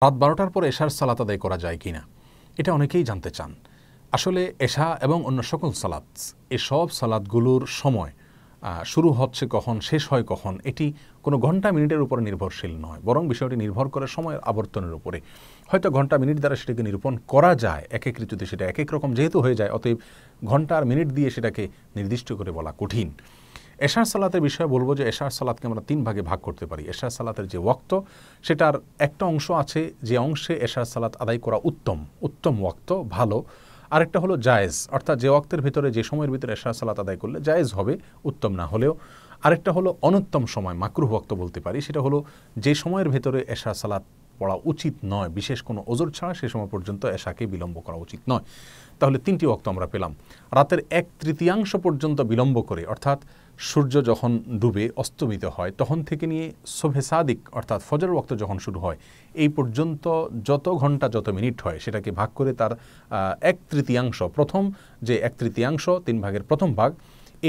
রাত ১২টার পর এশার সালাত আদায় করা যায় কিনা, এটা অনেকেই জানতে চান। আসলে এশা এবং অন্য সকল সালাত, এসব সালাতগুলোর সময় শুরু হচ্ছে কখন, শেষ হয় কখন, এটি কোনো ঘন্টা মিনিটের উপরে নির্ভরশীল নয়, বরং বিষয়টি নির্ভর করে সময়ের আবর্তনের উপরে। হয়তো ঘন্টা মিনিট দ্বারা সেটাকে নিরূপণ করা যায়, এক এক ঋতুতে সেটা এক এক রকম যেহেতু হয়ে যায়, অতএব ঘন্টা আর মিনিট দিয়ে সেটাকে নির্দিষ্ট করে বলা কঠিন। এশার সালাতের বিষয়ে বলবো যে এশার সালাতকে আমরা ৩ ভাগে ভাগ করতে পারি। এশার সালাতের যে ওয়াক্ত, সেটার একটা অংশ আছে যে অংশে এশার সালাত আদায় করা উত্তম ওয়াক্ত, ভালো। আরেকটা হলো জায়েজ, অর্থাৎ যে ওয়াক্তের ভিতরে, যে সময়ের ভিতরে এশার সালাত আদায় করলে জায়েজ হবে, উত্তম না হলেও। আরেকটা হলো অনুত্তম সময়, মাকরুহ ওয়াক্ত বলতে পারি, সেটা হলো যে সময়ের ভিতরে এশার সালাত পড়া উচিত নয়, বিশেষ কোনো ওজর ছাড়া সে সময় পর্যন্ত এশাকে বিলম্ব করা উচিত নয়। তাহলে 3টি ওয়াক্ত আমরা পেলাম। রাতের 1/3 পর্যন্ত বিলম্ব করে, অর্থাৎ সূর্য যখন ডুবে অস্তমিত হয় তখন থেকে নিয়ে সুবহে সাদিক অর্থাৎ ফজর ওয়াক্ত যখন শুরু হয় এই পর্যন্ত যত ঘন্টা যত মিনিট হয় সেটাকে ভাগ করে তার 1/3, প্রথম যে 1/3, 3 ভাগের প্রথম ভাগ,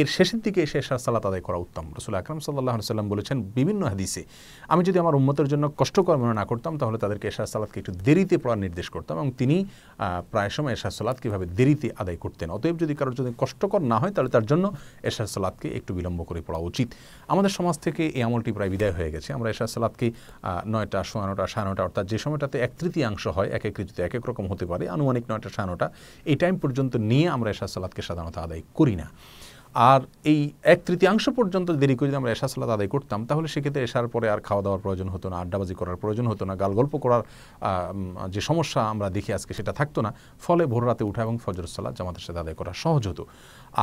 এর শেষের দিকে এসে এশার সালাত আদায় করা উত্তম। রাসূল আকরাম সাল্লাল্লাহু আলাইহি ওয়াসাল্লাম বলেছেন বিভিন্ন হাদিসে, আমি যদি আমার উম্মতের জন্য কষ্টকর মনে না করতাম তাহলে তাদেরকে এশার সালাতকে একটু দেরিতে পড়ার নির্দেশ করতাম, এবং তিনি প্রায় সময় এশার সালাত কীভাবে দেরিতে আদায় করতেন। অতএব যদি কারোর যদি কষ্টকর না হয় তাহলে তার জন্য এশার সালাতকে একটু বিলম্ব করে পড়া উচিত। আমাদের সমাজ থেকে এই আমলটি প্রায় বিদায় হয়ে গেছে। আমরা এশার সালাতকে 9টা, 9:15, 9:30, অর্থাৎ যে সময়টাতে 1/3 হয়, এক এক ঋতুতে এক এক রকম হতে পারে, আনুমানিক 9টা, 9:30 এই টাইম পর্যন্ত নিয়ে আমরা এশার সালাতকে সাধারণত আদায় করি না। আর এই 1/3 পর্যন্ত দেরি করে যদি আমরা এশার সালাত আদায় করতাম তাহলে সেক্ষেত্রে এশার পরে আর খাওয়া দাওয়ার প্রয়োজন হতো না, আড্ডাবাজি করার প্রয়োজন হতো না, গালগল্প করার যে সমস্যা আমরা দেখি আজকে সেটা থাকতো না। ফলে ভোর রাতে উঠা এবং ফজর সালাত জামাতের সাথে আদায় করা সহজ হতো।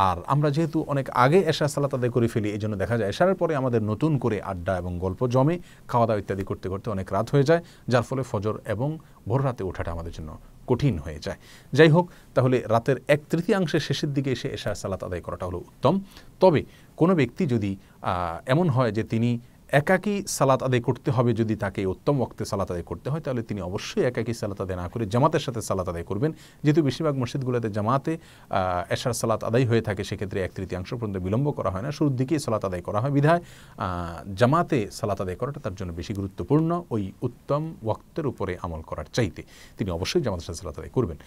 আর আমরা যেহেতু অনেক আগে এশার সালাত আদায় করে ফেলি, এই জন্য দেখা যায় এশারের পরে আমাদের নতুন করে আড্ডা এবং গল্প জমে, খাওয়া দাওয়া ইত্যাদি করতে করতে অনেক রাত হয়ে যায়, যার ফলে ফজর এবং ভোর রাতে ওঠাটা আমাদের জন্য কঠিন হয়ে যায়। যাই হোক, তাহলে রাতের 1/3 শেষের দিকে এসে এশার সালাত আদায় করাটা হলো উত্তম। তবে কোনো ব্যক্তি যদি এমন হয় যে তিনি একাকী সালাত আদায় করতে হবে, যদি তাকে উত্তম ওয়াক্তে সালাত আদায় করতে হয় তাহলে তিনি অবশ্যই একাকী সালাত আদায় না করে জামাতের সাথে সালাত আদায় করবেন। যেহেতু বেশিরভাগ মসজিদগুলোতে জামাতে এশার সালাত আদায় হয়ে থাকে, সেক্ষেত্রে 1/3 পর্যন্ত বিলম্ব করা হয় না, শুরুর দিকেই সালাত আদায় করা হয়, বিধায় জামাতে সালাত আদায় করাটা তার জন্য বেশি গুরুত্বপূর্ণ ওই উত্তম ওয়াক্তের উপরে আমল করার চাইতে। তিনি অবশ্যই জামাতের সাথে সালাত আদায় করবেন।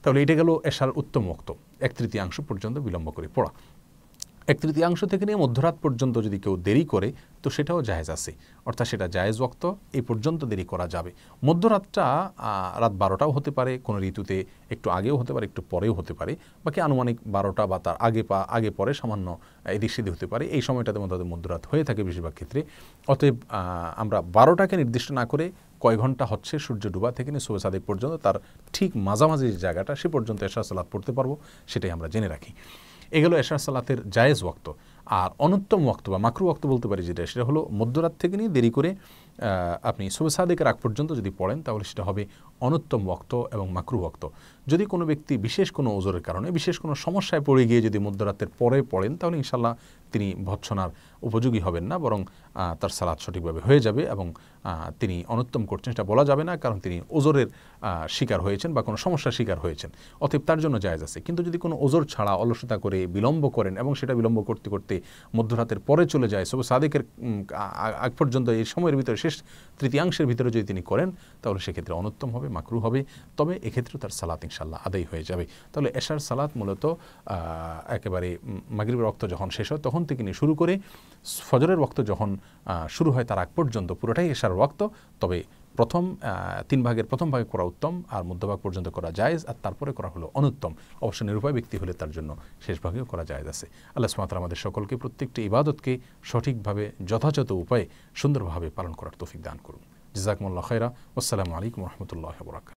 তাহলে এটা গেল এশার উত্তম ওয়াক্ত, 1/3 পর্যন্ত বিলম্ব করে পড়া। 1/3 থেকে নিয়ে মধ্যরাত পর্যন্ত যদি কেউ দেরি করে তো সেটাও জায়েজ আছে, অর্থাৎ সেটা জায়েজ ওয়াক্ত, এই পর্যন্ত দেরি করা যাবে। মধ্যরাতটা রাত 12টাও হতে পারে, কোনো ঋতুতে একটু আগেও হতে পারে, একটু পরেও হতে পারে, বাকি আনুমানিক 12টা বা তার আগে পরে সামান্য এদিক সেদিক হতে পারে, এই সময়টাতে মধ্যরাত হয়ে থাকে বেশিরভাগ ক্ষেত্রে। অতএব আমরা 12টাকে নির্দিষ্ট না করে কয় ঘন্টা হচ্ছে সূর্য ডুবা থেকে নিয়ে সুবহে সাদিক পর্যন্ত তার ঠিক মাঝামাঝি যে জায়গাটা, সে পর্যন্ত এশার সালাত পড়তে পারবো, সেটাই আমরা জেনে রাখি। এগুলো এশার সালাতের জায়েজ ওয়াক্ত। আর অনুত্তম ওয়াক্ত বা মাকরু ওয়াক্ত বলতে পারি যেটা, সেটা হলো মধ্যরাত থেকে নিয়ে দেরি করে আপনি সুবহে সাদিকের আগ পর্যন্ত যদি পড়েন তাহলে সেটা হবে অনুত্তম ওয়াক্ত এবং মাকরু ওয়াক্ত। যদি কোনো ব্যক্তি বিশেষ কোনো ওজরের কারণে, বিশেষ কোনো সমস্যায় পড়ে গিয়ে যদি মধ্যরাতের পরে পড়েন তাহলে ইনশাল্লাহ তিনি ভৎসনার উপযোগী হবেন না, বরং তার সালাত সঠিকভাবে হয়ে যাবে এবং তিনি অনুত্তম করছেন সেটা বলা যাবে না, কারণ তিনি ওজরের শিকার হয়েছেন বা কোনো সমস্যার শিকার হয়েছেন, অতএব তার জন্য জায়েজ আছে। কিন্তু যদি কোনো ওজর ছাড়া অলসতা করে বিলম্ব করেন এবং সেটা বিলম্ব করতে করতে মধ্যরাতের পরে চলে যায়, সুবহে সাদিকের আগ পর্যন্ত এই সময়ের ভিতরে, শেষ তৃতীয়াংশের ভিতরে যদি তিনি করেন তাহলে সেক্ষেত্রে অনুত্তম হবে, মাকরু হবে। তবে এক্ষেত্রে তার সালাত ইনশাল্লাহ আদায় হয়ে যাবে। তাহলে এশার সালাত মূলত একেবারে মাগরিবের ওয়াক্ত যখন শেষ হয় তখন থেকে নিয়ে শুরু করে ফজরের ওয়াক্ত যখন শুরু হয় তার আগ পর্যন্ত পুরোটাই এশার ওয়াক্ত। তবে প্রথম 3 ভাগের প্রথম ভাগে করা উত্তম, আর মধ্যভাগ পর্যন্ত করা জায়েজ, আর তারপরে করা হলো অনুত্তম। অবশ্য নিরুপায় ব্যক্তি হলে তার জন্য শেষ ভাগেও করা জায়েজ আছে। আল্লাহ সুবহানাহু ওয়া তাআলা আমাদের সকলকে প্রত্যেকটি ইবাদতকে সঠিকভাবে যথাযথ উপায়ে সুন্দরভাবে পালন করার তৌফিক দান করুন। জাযাকুমুল্লাহু খায়রা। আসসালামু আলাইকুম ওয়া রাহমাতুল্লাহি ওয়া বারাকাতুহু।